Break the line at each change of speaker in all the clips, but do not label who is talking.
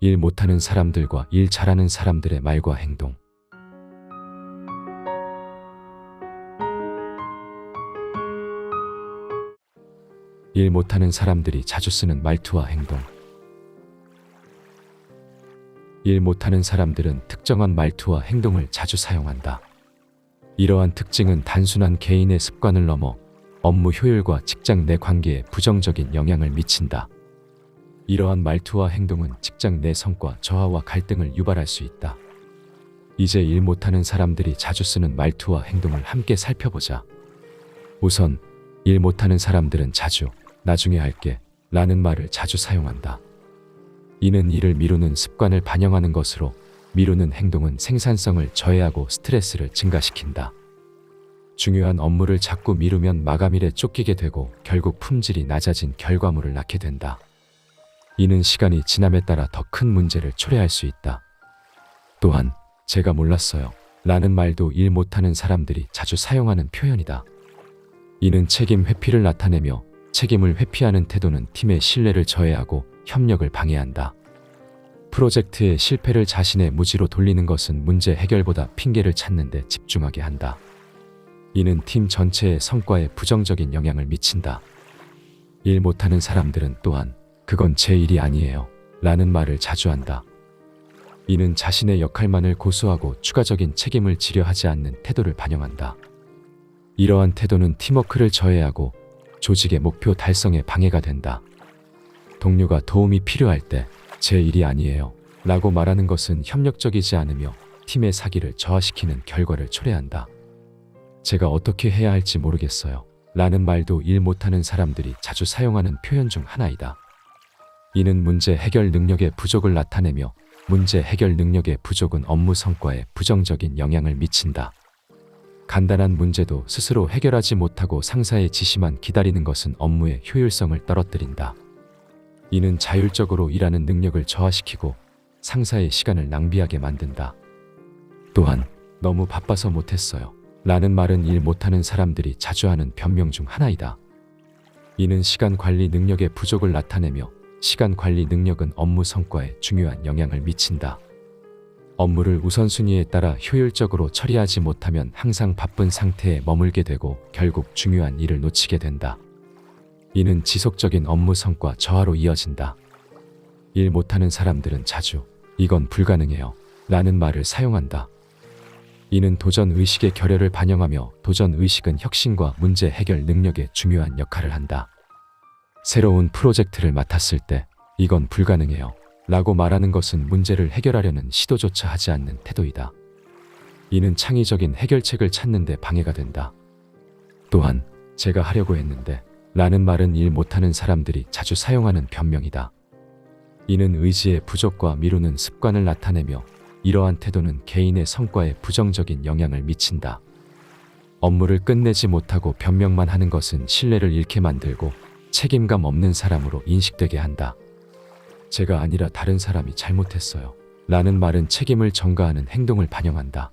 일 못하는 사람들과 일 잘하는 사람들의 말과 행동. 일 못하는 사람들이 자주 쓰는 말투와 행동. 일 못하는 사람들은 특정한 말투와 행동을 자주 사용한다. 이러한 특징은 단순한 개인의 습관을 넘어 업무 효율과 직장 내 관계에 부정적인 영향을 미친다. 이러한 말투와 행동은 직장 내 성과 저하와 갈등을 유발할 수 있다. 이제 일 못하는 사람들이 자주 쓰는 말투와 행동을 함께 살펴보자. 우선 일 못하는 사람들은 자주 나중에 할게 라는 말을 자주 사용한다. 이는 일을 미루는 습관을 반영하는 것으로 미루는 행동은 생산성을 저해하고 스트레스를 증가시킨다. 중요한 업무를 자꾸 미루면 마감일에 쫓기게 되고 결국 품질이 낮아진 결과물을 낳게 된다. 이는 시간이 지남에 따라 더 큰 문제를 초래할 수 있다. 또한 제가 몰랐어요 라는 말도 일 못하는 사람들이 자주 사용하는 표현이다. 이는 책임 회피를 나타내며 책임을 회피하는 태도는 팀의 신뢰를 저해하고 협력을 방해한다. 프로젝트의 실패를 자신의 무지로 돌리는 것은 문제 해결보다 핑계를 찾는 데 집중하게 한다. 이는 팀 전체의 성과에 부정적인 영향을 미친다. 일 못하는 사람들은 또한 그건 제 일이 아니에요 라는 말을 자주 한다. 이는 자신의 역할만을 고수하고 추가적인 책임을 지려 하지 않는 태도를 반영한다. 이러한 태도는 팀워크를 저해하고 조직의 목표 달성에 방해가 된다. 동료가 도움이 필요할 때 제 일이 아니에요 라고 말하는 것은 협력적이지 않으며 팀의 사기를 저하시키는 결과를 초래한다. 제가 어떻게 해야 할지 모르겠어요 라는 말도 일 못하는 사람들이 자주 사용하는 표현 중 하나이다. 이는 문제 해결 능력의 부족을 나타내며 문제 해결 능력의 부족은 업무 성과에 부정적인 영향을 미친다. 간단한 문제도 스스로 해결하지 못하고 상사의 지시만 기다리는 것은 업무의 효율성을 떨어뜨린다. 이는 자율적으로 일하는 능력을 저하시키고 상사의 시간을 낭비하게 만든다. 또한 너무 바빠서 못했어요 라는 말은 일 못하는 사람들이 자주 하는 변명 중 하나이다. 이는 시간 관리 능력의 부족을 나타내며 시간 관리 능력은 업무 성과에 중요한 영향을 미친다. 업무를 우선순위에 따라 효율적으로 처리하지 못하면 항상 바쁜 상태에 머물게 되고 결국 중요한 일을 놓치게 된다. 이는 지속적인 업무 성과 저하로 이어진다. 일 못하는 사람들은 자주 이건 불가능해요 라는 말을 사용한다. 이는 도전 의식의 결여를 반영하며 도전 의식은 혁신과 문제 해결 능력에 중요한 역할을 한다. 새로운 프로젝트를 맡았을 때 이건 불가능해요 라고 말하는 것은 문제를 해결하려는 시도조차 하지 않는 태도이다. 이는 창의적인 해결책을 찾는 데 방해가 된다. 또한 제가 하려고 했는데 라는 말은 일 못하는 사람들이 자주 사용하는 변명이다. 이는 의지의 부족과 미루는 습관을 나타내며 이러한 태도는 개인의 성과에 부정적인 영향을 미친다. 업무를 끝내지 못하고 변명만 하는 것은 신뢰를 잃게 만들고 책임감 없는 사람으로 인식되게 한다. 제가 아니라 다른 사람이 잘못했어요 라는 말은 책임을 전가하는 행동을 반영한다.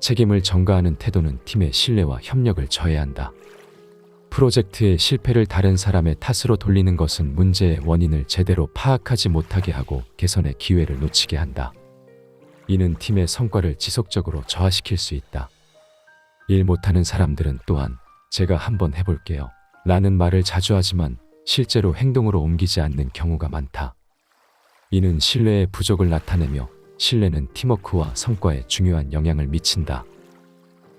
책임을 전가하는 태도는 팀의 신뢰와 협력을 저해한다. 프로젝트의 실패를 다른 사람의 탓으로 돌리는 것은 문제의 원인을 제대로 파악하지 못하게 하고 개선의 기회를 놓치게 한다. 이는 팀의 성과를 지속적으로 저하시킬 수 있다. 일 못하는 사람들은 또한 제가 한번 해볼게요 라는 말을 자주 하지만 실제로 행동으로 옮기지 않는 경우가 많다. 이는 신뢰의 부족을 나타내며 신뢰는 팀워크와 성과에 중요한 영향을 미친다.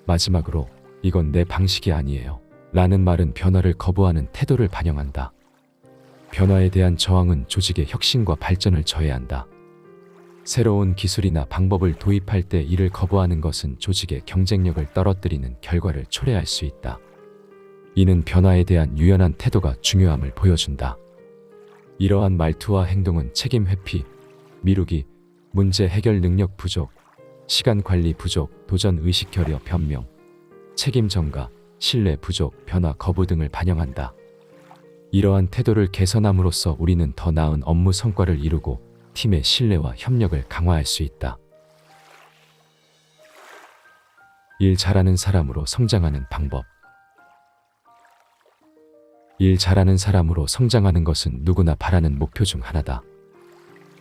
마지막으로 이건 내 방식이 아니에요 라는 말은 변화를 거부하는 태도를 반영한다. 변화에 대한 저항은 조직의 혁신과 발전을 저해한다. 새로운 기술이나 방법을 도입할 때 이를 거부하는 것은 조직의 경쟁력을 떨어뜨리는 결과를 초래할 수 있다. 이는 변화에 대한 유연한 태도가 중요함을 보여준다. 이러한 말투와 행동은 책임 회피, 미루기, 문제 해결 능력 부족, 시간 관리 부족, 도전 의식 결여 변명, 책임 전가, 신뢰 부족, 변화 거부 등을 반영한다. 이러한 태도를 개선함으로써 우리는 더 나은 업무 성과를 이루고 팀의 신뢰와 협력을 강화할 수 있다. 일 잘하는 사람으로 성장하는 방법. 일 잘하는 사람으로 성장하는 것은 누구나 바라는 목표 중 하나다.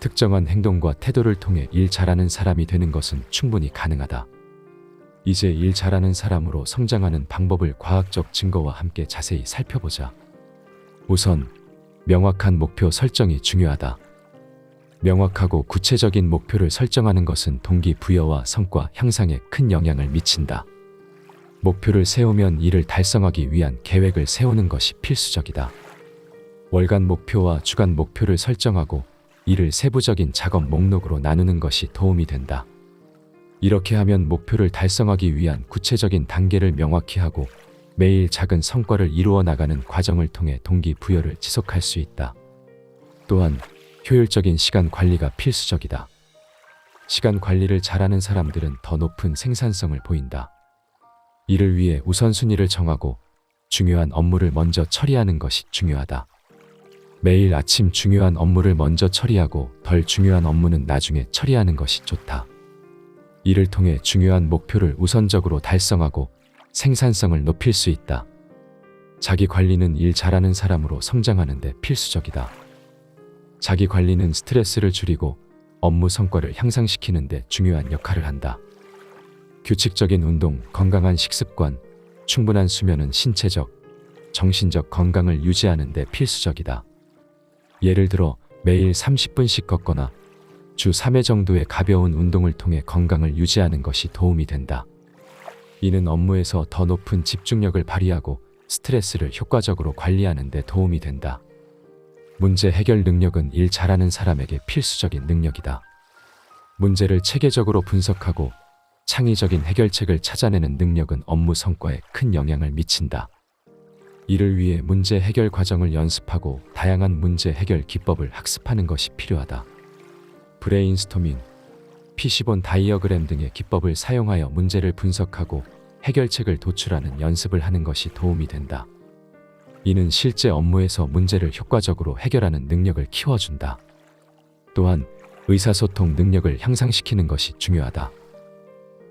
특정한 행동과 태도를 통해 일 잘하는 사람이 되는 것은 충분히 가능하다. 이제 일 잘하는 사람으로 성장하는 방법을 과학적 증거와 함께 자세히 살펴보자. 우선 명확한 목표 설정이 중요하다. 명확하고 구체적인 목표를 설정하는 것은 동기부여와 성과 향상에 큰 영향을 미친다. 목표를 세우면 이를 달성하기 위한 계획을 세우는 것이 필수적이다. 월간 목표와 주간 목표를 설정하고 이를 세부적인 작업 목록으로 나누는 것이 도움이 된다. 이렇게 하면 목표를 달성하기 위한 구체적인 단계를 명확히 하고 매일 작은 성과를 이루어 나가는 과정을 통해 동기부여를 지속할 수 있다. 또한 효율적인 시간 관리가 필수적이다. 시간 관리를 잘하는 사람들은 더 높은 생산성을 보인다. 이를 위해 우선순위를 정하고 중요한 업무를 먼저 처리하는 것이 중요하다. 매일 아침 중요한 업무를 먼저 처리하고 덜 중요한 업무는 나중에 처리하는 것이 좋다. 이를 통해 중요한 목표를 우선적으로 달성하고 생산성을 높일 수 있다. 자기 관리는 일 잘하는 사람으로 성장하는 데 필수적이다. 자기 관리는 스트레스를 줄이고 업무 성과를 향상시키는 데 중요한 역할을 한다. 규칙적인 운동, 건강한 식습관, 충분한 수면은 신체적, 정신적 건강을 유지하는 데 필수적이다. 예를 들어 매일 30분씩 걷거나 주 3회 정도의 가벼운 운동을 통해 건강을 유지하는 것이 도움이 된다. 이는 업무에서 더 높은 집중력을 발휘하고 스트레스를 효과적으로 관리하는 데 도움이 된다. 문제 해결 능력은 일 잘하는 사람에게 필수적인 능력이다. 문제를 체계적으로 분석하고 창의적인 해결책을 찾아내는 능력은 업무 성과에 큰 영향을 미친다. 이를 위해 문제 해결 과정을 연습하고 다양한 문제 해결 기법을 학습하는 것이 필요하다. 브레인스토밍, 피시본 다이어그램 등의 기법을 사용하여 문제를 분석하고 해결책을 도출하는 연습을 하는 것이 도움이 된다. 이는 실제 업무에서 문제를 효과적으로 해결하는 능력을 키워준다. 또한 의사소통 능력을 향상시키는 것이 중요하다.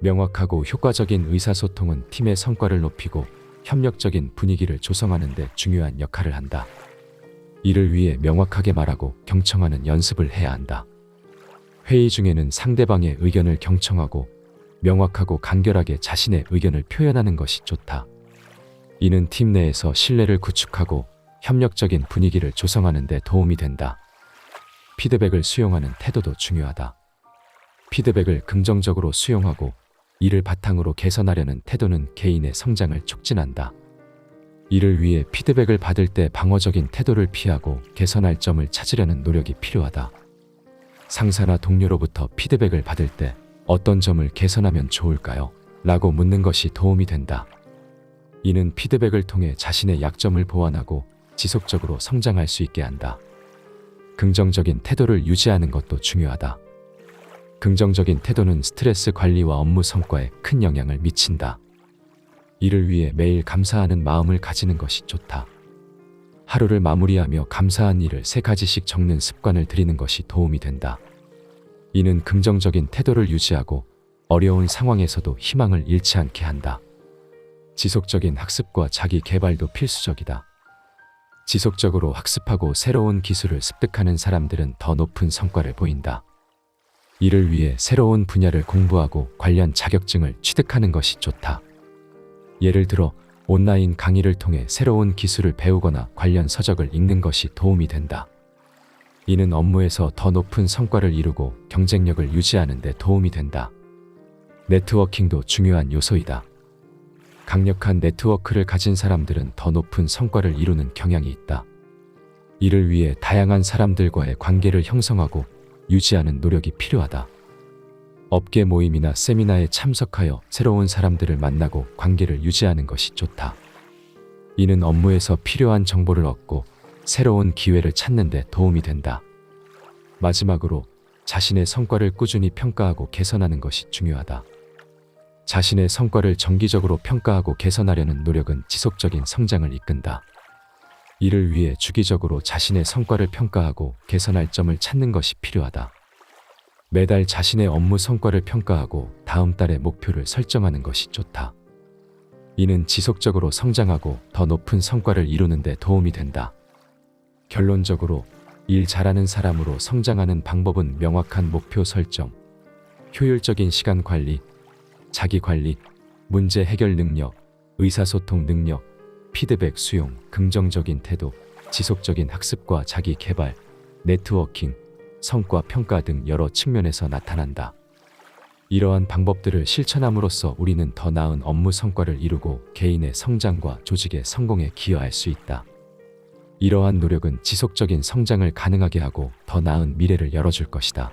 명확하고 효과적인 의사소통은 팀의 성과를 높이고 협력적인 분위기를 조성하는 데 중요한 역할을 한다. 이를 위해 명확하게 말하고 경청하는 연습을 해야 한다. 회의 중에는 상대방의 의견을 경청하고 명확하고 간결하게 자신의 의견을 표현하는 것이 좋다. 이는 팀 내에서 신뢰를 구축하고 협력적인 분위기를 조성하는 데 도움이 된다. 피드백을 수용하는 태도도 중요하다. 피드백을 긍정적으로 수용하고 이를 바탕으로 개선하려는 태도는 개인의 성장을 촉진한다. 이를 위해 피드백을 받을 때 방어적인 태도를 피하고 개선할 점을 찾으려는 노력이 필요하다. 상사나 동료로부터 피드백을 받을 때 어떤 점을 개선하면 좋을까요? 라고 묻는 것이 도움이 된다. 이는 피드백을 통해 자신의 약점을 보완하고 지속적으로 성장할 수 있게 한다. 긍정적인 태도를 유지하는 것도 중요하다. 긍정적인 태도는 스트레스 관리와 업무 성과에 큰 영향을 미친다. 이를 위해 매일 감사하는 마음을 가지는 것이 좋다. 하루를 마무리하며 감사한 일을 3가지씩 적는 습관을 들이는 것이 도움이 된다. 이는 긍정적인 태도를 유지하고 어려운 상황에서도 희망을 잃지 않게 한다. 지속적인 학습과 자기 개발도 필수적이다. 지속적으로 학습하고 새로운 기술을 습득하는 사람들은 더 높은 성과를 보인다. 이를 위해 새로운 분야를 공부하고 관련 자격증을 취득하는 것이 좋다. 예를 들어 온라인 강의를 통해 새로운 기술을 배우거나 관련 서적을 읽는 것이 도움이 된다. 이는 업무에서 더 높은 성과를 이루고 경쟁력을 유지하는 데 도움이 된다. 네트워킹도 중요한 요소이다. 강력한 네트워크를 가진 사람들은 더 높은 성과를 이루는 경향이 있다. 이를 위해 다양한 사람들과의 관계를 형성하고 유지하는 노력이 필요하다. 업계 모임이나 세미나에 참석하여 새로운 사람들을 만나고 관계를 유지하는 것이 좋다. 이는 업무에서 필요한 정보를 얻고 새로운 기회를 찾는 데 도움이 된다. 마지막으로 자신의 성과를 꾸준히 평가하고 개선하는 것이 중요하다. 자신의 성과를 정기적으로 평가하고 개선하려는 노력은 지속적인 성장을 이끈다. 이를 위해 주기적으로 자신의 성과를 평가하고 개선할 점을 찾는 것이 필요하다. 매달 자신의 업무 성과를 평가하고 다음 달의 목표를 설정하는 것이 좋다. 이는 지속적으로 성장하고 더 높은 성과를 이루는 데 도움이 된다. 결론적으로 일 잘하는 사람으로 성장하는 방법은 명확한 목표 설정, 효율적인 시간 관리, 자기 관리, 문제 해결 능력, 의사소통 능력, 피드백 수용, 긍정적인 태도, 지속적인 학습과 자기 개발, 네트워킹, 성과 평가 등 여러 측면에서 나타난다. 이러한 방법들을 실천함으로써 우리는 더 나은 업무 성과를 이루고 개인의 성장과 조직의 성공에 기여할 수 있다. 이러한 노력은 지속적인 성장을 가능하게 하고 더 나은 미래를 열어줄 것이다.